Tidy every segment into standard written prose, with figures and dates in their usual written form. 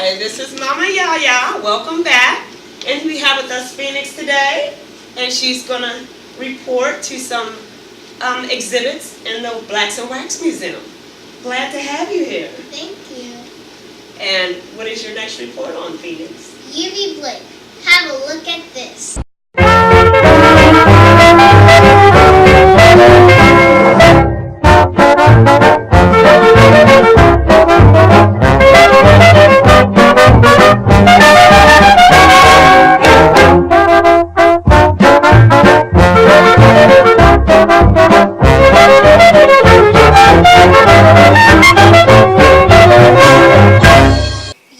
Hi, this is Mama Yaya. Welcome back. And we have with us Phoenix today, and she's going to report to some exhibits in the Blacks and Wax Museum. Glad to have you here. Thank you. And what is your next report on, Phoenix? Eubie Blake. Have a look at this.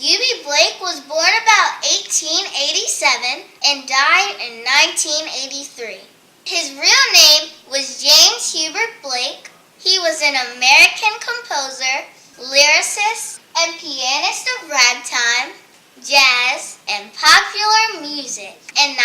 Eubie Blake was born about 1887 and died in 1983. His real name was James Hubert Blake. He was an American composer, lyricist, and pianist of ragtime, jazz, and popular music. In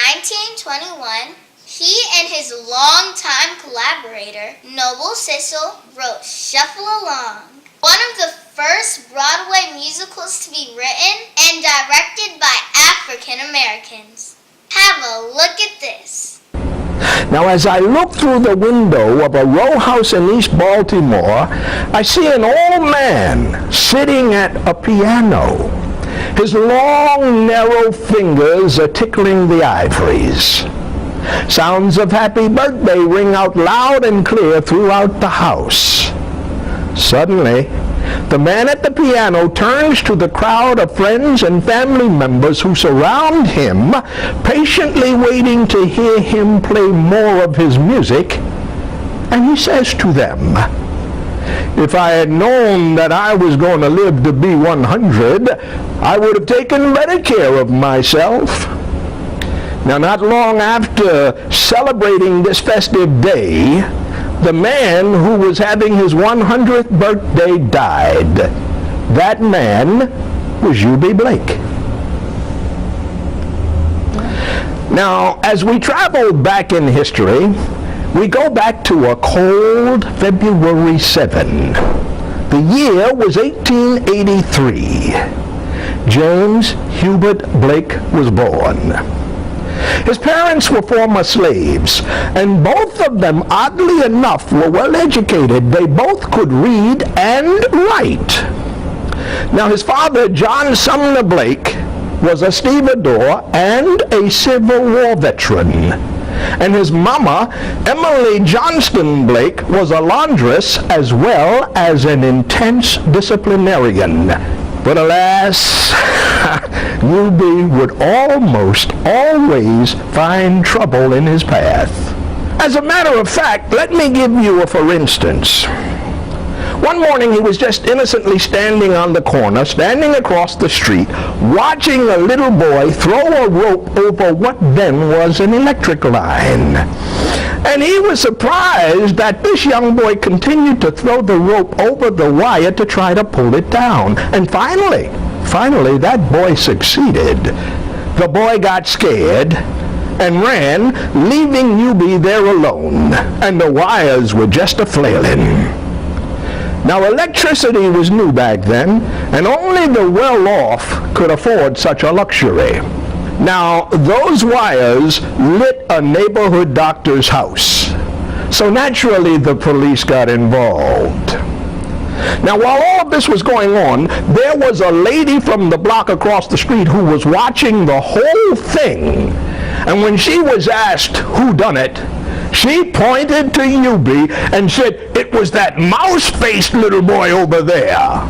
1921, he and his longtime collaborator, Noble Sissle, wrote Shuffle Along, one of the first Broadway musicals to be written and directed by African Americans. Have a look at this. Now, as I look through the window of a row house in East Baltimore, I see an old man sitting at a piano. His long, narrow fingers are tickling the ivories. Sounds of happy birthday ring out loud and clear throughout the house. Suddenly, the man at the piano turns to the crowd of friends and family members who surround him, patiently waiting to hear him play more of his music, and he says to them, "If I had known that I was going to live to be 100, I would have taken better care of myself." Now, not long after celebrating this festive day, the man who was having his 100th birthday died. That man was Eubie Blake. Now, as we travel back in history, we go back to a cold February 7. The year was 1883. James Hubert Blake was born. His parents were former slaves, and both of them, oddly enough, were well educated. They both could read and write. Now, his father, John Sumner Blake, was a stevedore and a Civil War veteran. And his mama, Emily Johnston Blake, was a laundress as well as an intense disciplinarian. But alas, Eubie would almost always find trouble in his path. As a matter of fact, let me give you a for instance. One morning he was just innocently standing on the corner, standing across the street, watching a little boy throw a rope over what then was an electric line. And he was surprised that this young boy continued to throw the rope over the wire to try to pull it down. And finally, that boy succeeded. The boy got scared and ran, leaving Eubie there alone, and the wires were just a-flailing. Now, electricity was new back then, and only the well-off could afford such a luxury. Now, those wires lit a neighborhood doctor's house, so naturally the police got involved. Now, while all of this was going on, there was a lady from the block across the street who was watching the whole thing, and when she was asked who done it, she pointed to Eubie and said, "It was that mouse-faced little boy over there."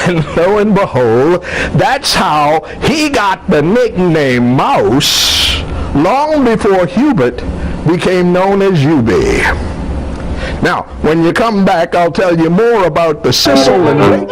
And lo and behold, that's how he got the nickname Mouse long before Hubert became known as Eubie. Now, when you come back, I'll tell you more about the Sissle and Blake.